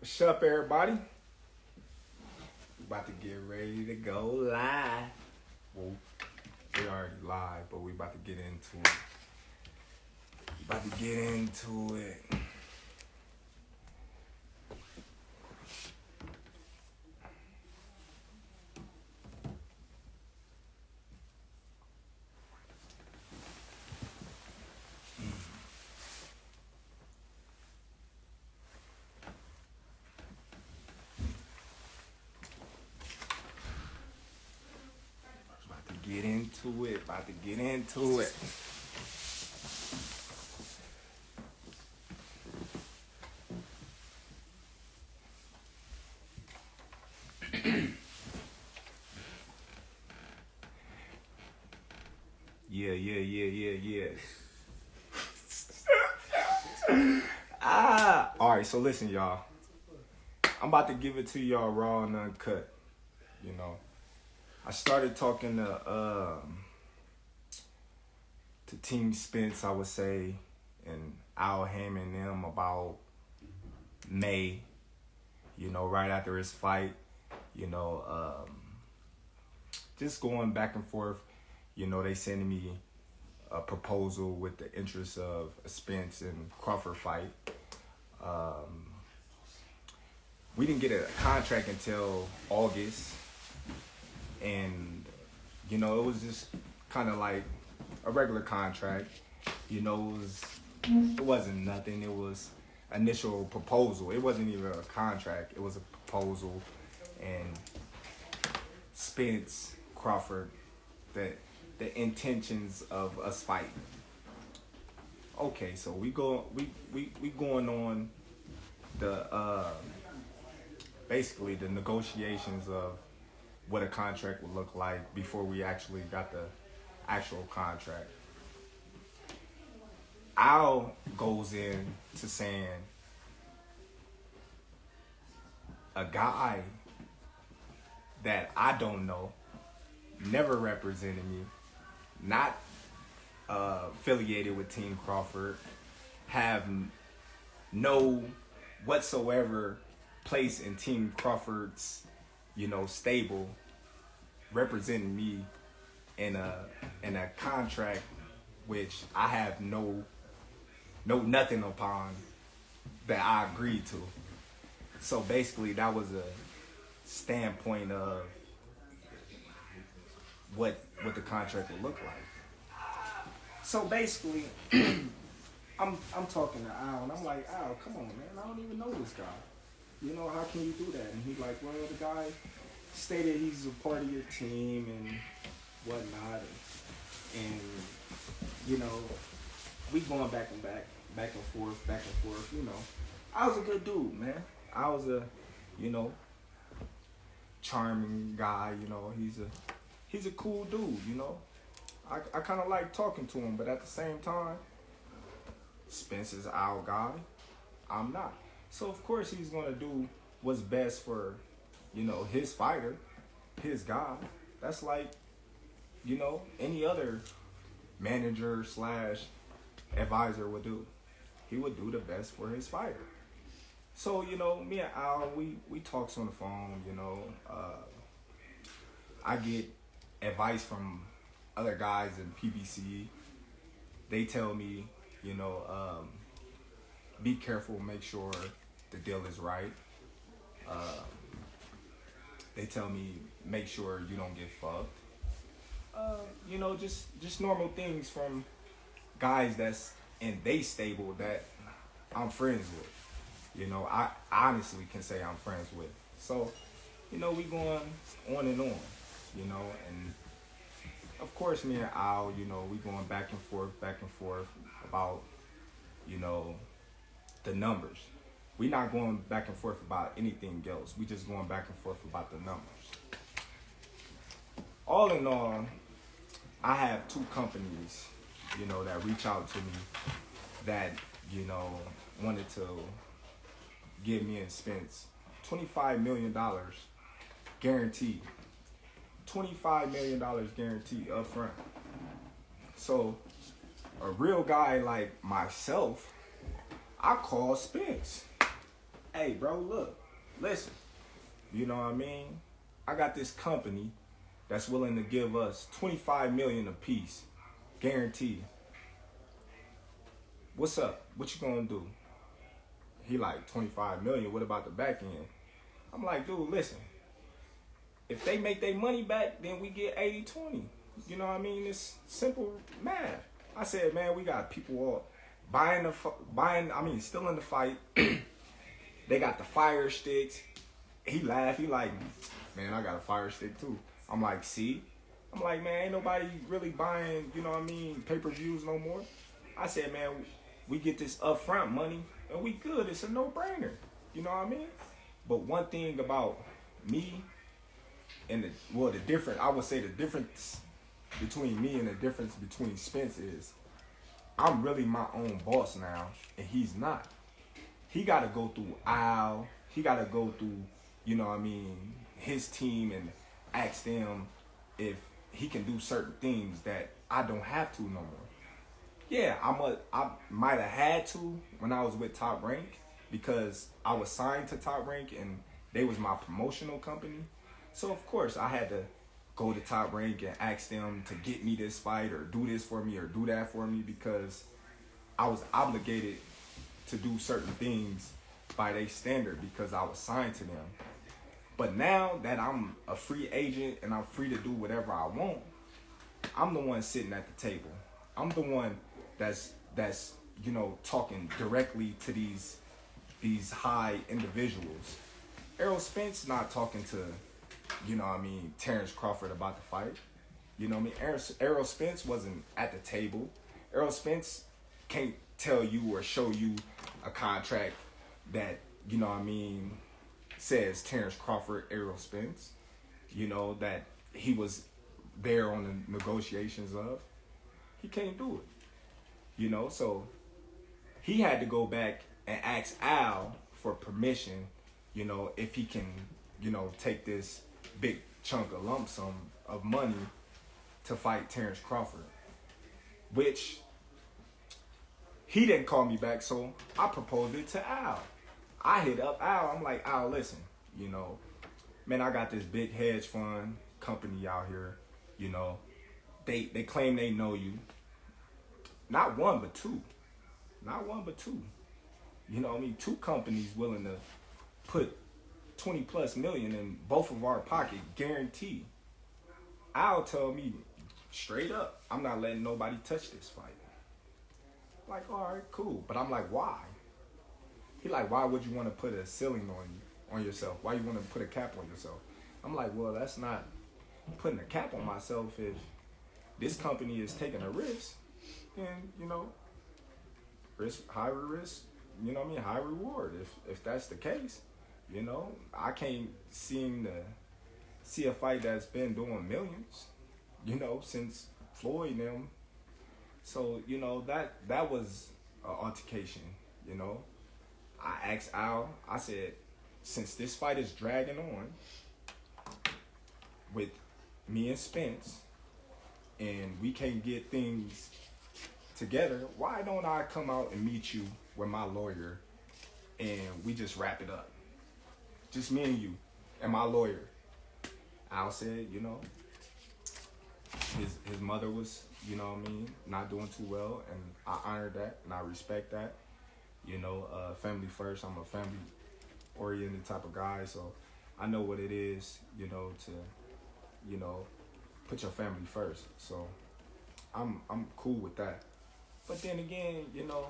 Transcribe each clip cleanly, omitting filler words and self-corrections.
What's up, everybody? We about to get ready to go live. Well, we already live, but we about to get into it. About to get into it. Yeah. Alright, so listen, y'all. I'm about to give it to y'all raw and uncut. You know. I started talking to Team Spence, I would say, and Haymon and them about May, you know, right after his fight, you know, just going back and forth. You know, they sending me a proposal with the interest of a Spence and Crawford fight. We didn't get a contract until August, and, you know, it was just kind of like a regular contract. You know, it wasn't nothing. It was initial proposal. It wasn't even a contract. It was a proposal. And Spence, Crawford, the intentions of us fighting. Okay, so we going on the basically the negotiations of what a contract would look like before we actually got the actual contract. Al goes in to saying a guy that I don't know, never represented me, not affiliated with Team Crawford, have no whatsoever place in Team Crawford's, you know, stable, representing me in a contract which I have no nothing upon that I agreed to. So basically that was a standpoint of what the contract would look like. So basically I'm talking to Al and I'm like, Al, come on, man, I don't even know this guy. You know, how can you do that? And he's like, well, the guy stated he's a part of your team and whatnot, and you know, we going back and forth. You know, I was a good dude, man. I was a, you know, charming guy. You know, he's a cool dude. You know, I kind of like talking to him, but at the same time, Spence is our guy. I'm not. So of course he's gonna do what's best for, you know, his fighter, his guy. That's like, you know, any other manager / advisor would do. He would do the best for his fighter. So, you know, me and Al, we talks on the phone, you know. I get advice from other guys in PBC. They tell me, you know, be careful, make sure the deal is right. They tell me, make sure you don't get fucked. You know, just normal things from guys that's in they stable that I'm friends with. You know, I honestly can say I'm friends with. So, you know, we going on and on, you know, and of course me and Al, you know, we going back and forth about, you know, the numbers. We not going back and forth about anything else. We just going back and forth about the numbers. All in all, I have 2 companies, you know, that reach out to me that, you know, wanted to give me and Spence $25 million guaranteed. $25 million guaranteed up front. So a real guy like myself, I call Spence. hey, bro, look, listen. You know what I mean? I got this company that's willing to give us $25 million a piece, guaranteed. What's up? What you gonna do? He like, 25 million. What about the back end? I'm like, dude, listen. If they make their money back, then we get 80-20. You know what I mean? It's simple math. I said, man, we got people all still in the fight. They got the fire sticks. He laughed. He like, man, I got a fire stick too. I'm like, see? I'm like, man, ain't nobody really buying, you know what I mean, pay-per-views no more. I said, man, we get this upfront money and we good. It's a no-brainer. You know what I mean? But one thing about me and the difference between me and the difference between Spence is I'm really my own boss now and he's not. He got to go through Al. He got to go through, you know what I mean, his team and ask them if he can do certain things that I don't have to no more. Yeah, I might have had to when I was with Top Rank because I was signed to Top Rank and they was my promotional company. So, of course, I had to go to Top Rank and ask them to get me this fight or do this for me or do that for me because I was obligated to do certain things by their standard because I was signed to them. But now that I'm a free agent and I'm free to do whatever I want, I'm the one sitting at the table. I'm the one that's you know, talking directly to these high individuals. Errol Spence not talking to, you know what I mean, Terrence Crawford about the fight. You know what I mean? Errol Spence wasn't at the table. Errol Spence can't tell you or show you a contract that, you know what I mean, says Terrence Crawford, Errol Spence, you know, that he was there on the negotiations of. He can't do it. You know, so he had to go back and ask Al for permission, you know, if he can, you know, take this big chunk of lump sum of money to fight Terrence Crawford, which he didn't call me back, so I proposed it to Al. I hit up Al. I'm like, Al, listen, you know, man, I got this big hedge fund company out here, you know, they claim they know you. Not one, but two. Not one, but two. You know what I mean? Two companies willing to put 20 plus million in both of our pocket, guaranteed. Al tell me straight up, I'm not letting nobody touch this fight. Like, all right, cool. But I'm like, why? He like, why would you want to put a ceiling on yourself? Why you want to put a cap on yourself? I'm like, well, that's not putting a cap on myself. If this company is taking a risk, then, you know, high risk, you know what I mean, high reward. If that's the case, you know, I can't seem to see a fight that's been doing millions, you know, since Floyd and them. So, you know, that was an altercation, you know. I asked Al, I said, since this fight is dragging on with me and Spence and we can't get things together, why don't I come out and meet you with my lawyer and we just wrap it up? Just me and you and my lawyer. Al said, you know, his mother was, you know what I mean, not doing too well, and I honor that and I respect that. You know, family first. I'm a family oriented type of guy, so I know what it is, you know, to, you know, put your family first. So I'm cool with that. But then again, you know,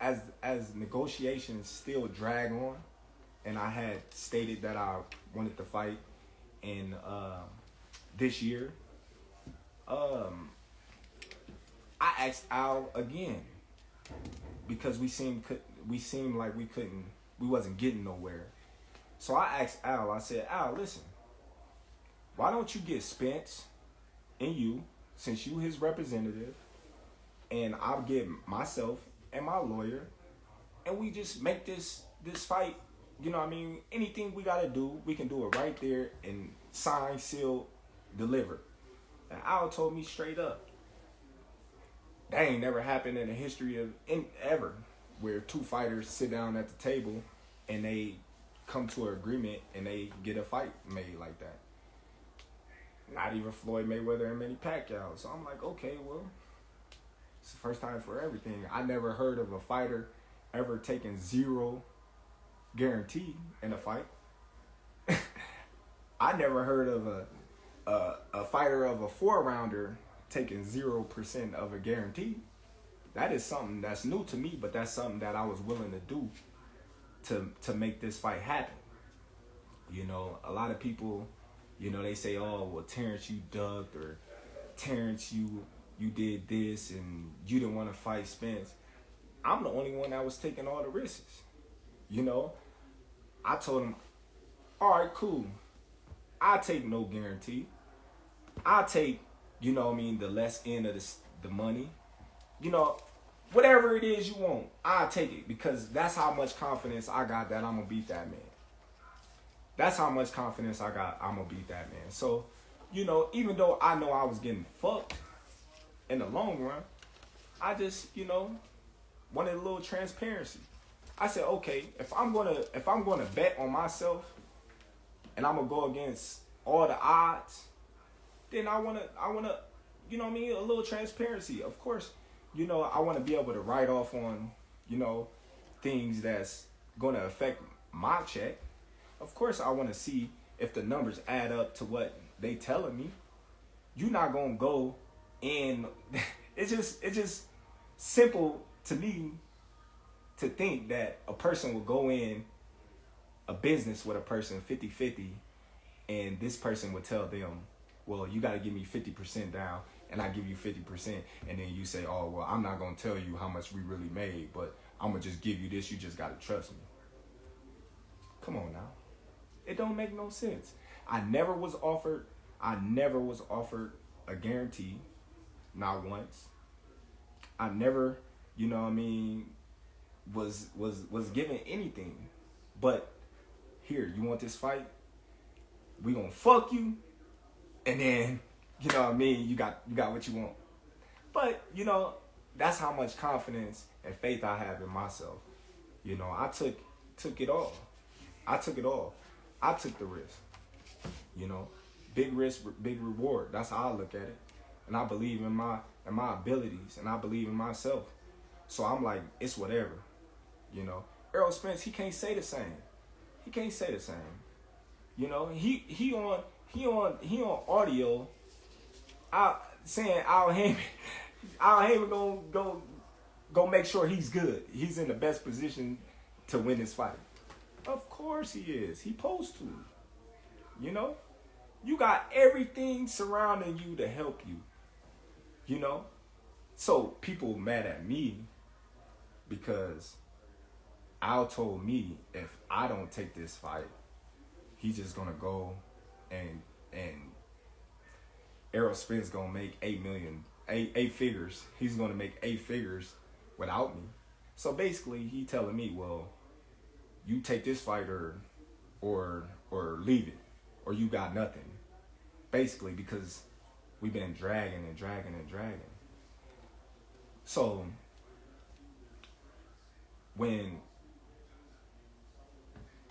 as negotiations still drag on, and I had stated that I wanted to fight in this year, I asked Al again because we seemed like we wasn't getting nowhere. So I asked Al, I said, Al, listen, why don't you get Spence and you, since you his representative, and I'll get myself and my lawyer, and we just make this fight, you know what I mean, anything we gotta do, we can do it right there and sign, seal, deliver. And Al told me straight up, that ain't never happened in the history of ever, where two fighters sit down at the table and they come to an agreement and they get a fight made like that. Not even Floyd Mayweather and Manny Pacquiao. So I'm like, okay, well, it's the first time for everything. I never heard of a fighter ever taking zero guarantee in a fight. I never heard of a fighter of a 4-rounder taking 0% of a guarantee. That is something that's new to me, but that's something that I was willing to do to make this fight happen. You know, a lot of people, you know, they say, oh, well, Terrence, you ducked, or Terrence, you did this, and you didn't want to fight Spence. I'm the only one that was taking all the risks. You know, I told him, all right, cool. I take no guarantee. I take, you know what I mean, the less end of the money. You know, whatever it is you want, I'll take it, because that's how much confidence I got that I'm going to beat that man. That's how much confidence I got I'm going to beat that man. So, you know, even though I know I was getting fucked in the long run, I just, you know, wanted a little transparency. I said, okay, if I'm gonna bet on myself and I'm gonna go against all the odds, then I wanna, you know what I mean, a little transparency. Of course, you know, I wanna be able to write off on, you know, things that's gonna affect my check. Of course, I wanna see if the numbers add up to what they telling me. You're not gonna go in. It's just simple to me to think that a person will go in a business with a person 50-50, and this person would tell them, well, you got to give me 50% down, and I give you 50%, and then you say, oh, well, I'm not going to tell you how much we really made, but I'm going to just give you this. You just got to trust me. Come on now. It don't make no sense. I never was offered a guarantee, not once. I never, you know what I mean, was given anything. But here, you want this fight? We gonna fuck you, and then, you know what I mean, you got what you want. But, you know, that's how much confidence and faith I have in myself. You know, I took it all. I took it all. I took the risk. You know, big risk, big reward. That's how I look at it. And I believe in my abilities, and I believe in myself. So I'm like, it's whatever. You know, Errol Spence, he can't say the same. He can't say the same. You know, he on audio saying Al Haymon go make sure he's good. He's in the best position to win this fight. Of course he is. He supposed to. You know, you got everything surrounding you to help you. You know, so people mad at me because Al told me if I don't take this fight, he's just gonna go and Errol Spence gonna make eight figures. He's gonna make 8 figures without me. So basically, he telling me, well, you take this fight or leave it, or you got nothing. Basically, because we've been dragging. So when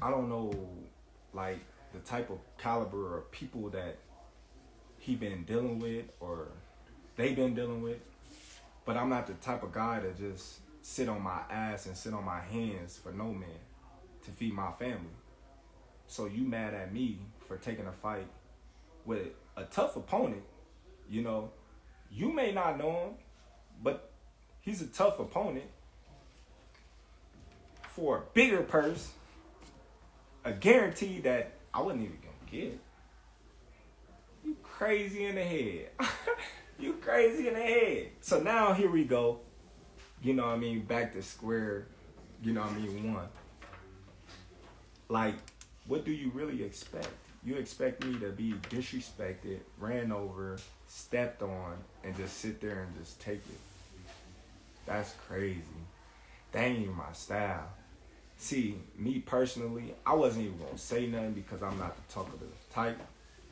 I don't know, like, the type of caliber of people that he been dealing with or they been dealing with, but I'm not the type of guy to just sit on my ass and sit on my hands for no man to feed my family. So you mad at me for taking a fight with a tough opponent. You know, you may not know him, but he's a tough opponent for a bigger purse, a guarantee that I wasn't even gonna get. You crazy in the head. You crazy in the head. So now here we go. You know what I mean? Back to square, you know what I mean, one. Like, what do you really expect? You expect me to be disrespected, ran over, stepped on, and just sit there and just take it? That's crazy. That ain't even my style. See, me personally, I wasn't even gonna say nothing because I'm not the talkative type,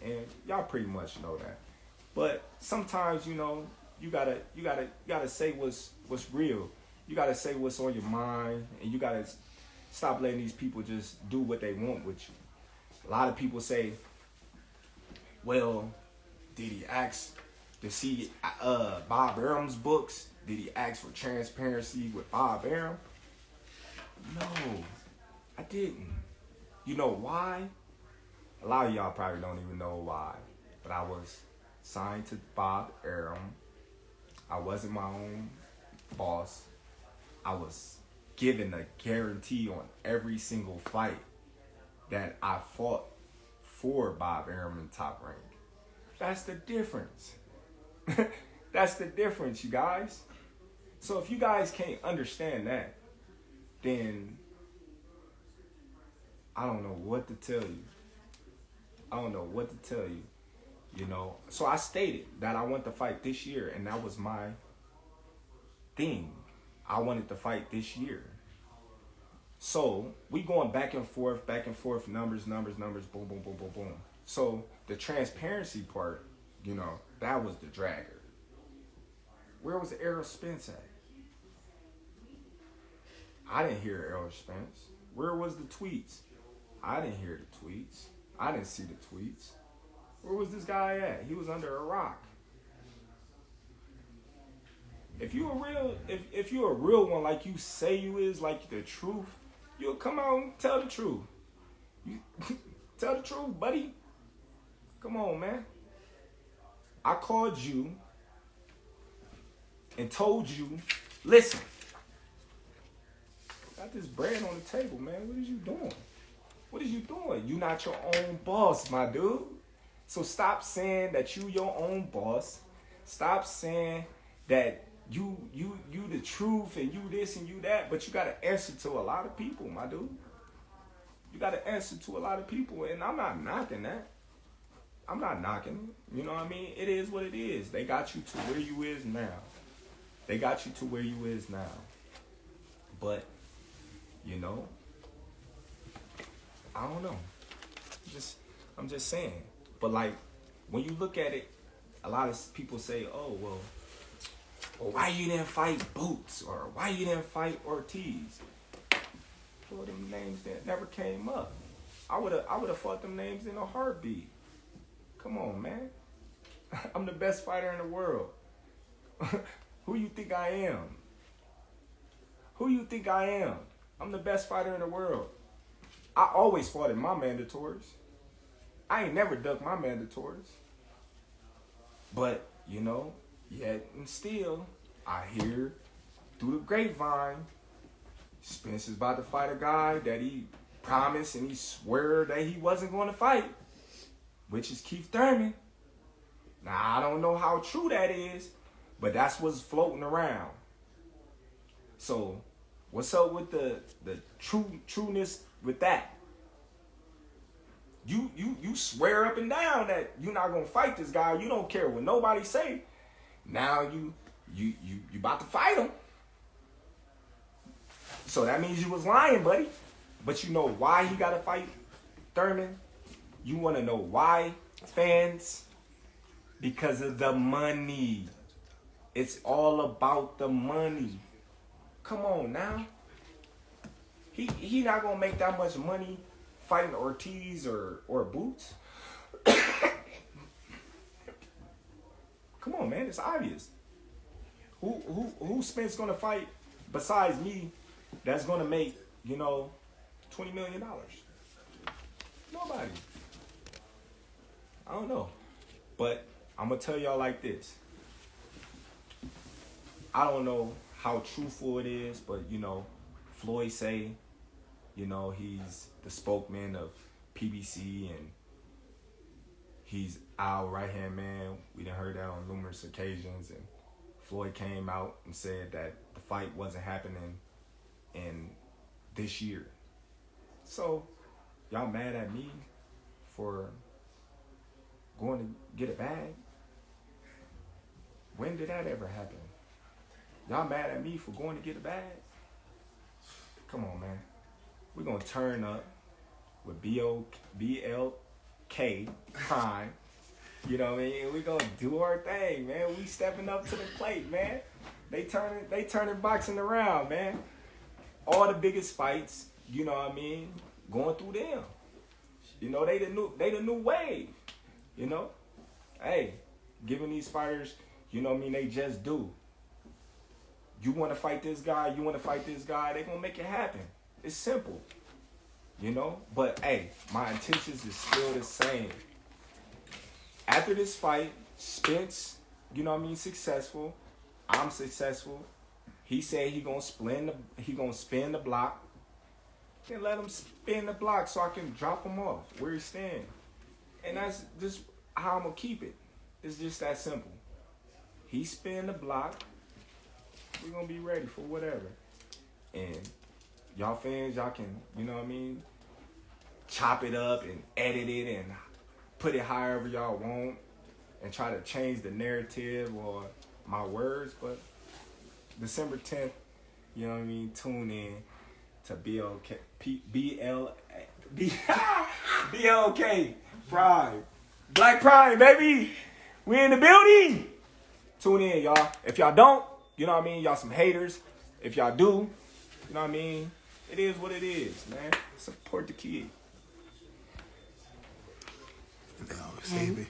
and y'all pretty much know that. But sometimes, you know, you gotta say what's real. You gotta say what's on your mind, and you gotta Stop letting these people just do what they want with you. A lot of people say, well, did he ask to see Bob Arum's books? Did he ask for transparency with Bob Arum? No, I didn't. You know why? A lot of y'all probably don't even know why. But I was signed to Bob Arum. I wasn't my own boss. I was given a guarantee on every single fight that I fought for Bob Arum in Top Rank. That's the difference. That's the difference, you guys. So if you guys can't understand that, then I don't know what to tell you. I don't know what to tell you, you know. So I stated that I want to fight this year, and that was my thing. I wanted to fight this year. So we going back and forth, numbers, boom, boom, boom, boom, boom. So the transparency part, you know, that was the dragger. Where was Errol Spence at? I didn't hear Errol Spence. Where was the tweets? I didn't hear the tweets. I didn't see the tweets. Where was this guy at? He was under a rock. If you a real one, like you say you is, like the truth, you'll come out and tell the truth. You tell the truth, buddy. Come on, man. I called you and told you, listen, got this bread on the table, man. What is you doing? What is you doing? You not your own boss, my dude. So stop saying that you your own boss. Stop saying that you the truth and you this and you that, but you gotta answer to a lot of people, my dude. You gotta answer to a lot of people, and I'm not knocking that. I'm not knocking it. You know what I mean? It is what it is. They got you to where you is now. They got you to where you is now. But, you know, I don't know. I'm just saying. But like, when you look at it, a lot of people say, oh, well, why you didn't fight Boots? Or why you didn't fight Ortiz? Well, them names that never came up. I would have fought them names in a heartbeat. Come on, man. I'm the best fighter in the world. Who you think I am? Who you think I am? I'm the best fighter in the world. I always fought in my mandatories. I ain't never ducked my mandatories. But, you know, yet and still, I hear through the grapevine, Spence is about to fight a guy that he promised and he swore that he wasn't going to fight, which is Keith Thurman. Now, I don't know how true that is, but that's what's floating around. So, what's up with the trueness with that? You swear up and down that you're not gonna fight this guy. You don't care what nobody say. Now you about to fight him. So that means you was lying, buddy. But you know why he gotta fight Thurman? You wanna know why, fans? Because of the money. It's all about the money. Come on now. He not gonna make that much money fighting Ortiz or Boots. Come on, man, it's obvious. Who Spence gonna fight besides me that's gonna make, you know, $20 million? Nobody. I don't know. But I'm gonna tell y'all like this. I don't know how truthful it is, but you know, Floyd say, you know, he's the spokesman of PBC and he's our right-hand man. We done heard that on numerous occasions, and Floyd came out and said that the fight wasn't happening in this year. So, y'all mad at me for going to get a bag? When did that ever happen? Y'all mad at me for going to get a bag? Come on, man. We're going to turn up with BLK time. You know what I mean? We're going to do our thing, man. We stepping up to the plate, man. They turning boxing around, man. All the biggest fights you know what I mean, going through them. You know, they the new wave. You know? Hey, giving these fighters, you know what I mean, they just do. You want to fight this guy, they gonna make it happen. It's simple. You know? But hey, my intentions is still the same. After this fight, Spence, you know what I mean, successful. I'm successful. He said he gonna spin the block. Then let him spin the block so I can drop him off where he's standing. And that's just how I'm gonna keep it. It's just that simple. He spin the block. We're gonna be ready for whatever. And y'all fans, y'all can, you know what I mean, chop it up and edit it and put it however y'all want and try to change the narrative or my words. But December 10th, you know what I mean, tune in to BLK Prime. Black Prime, baby. We in the building. Tune in, y'all. If y'all don't, you know what I mean, y'all some haters. If y'all do, you know what I mean, it is what it is, man. Support the kid. They always say me.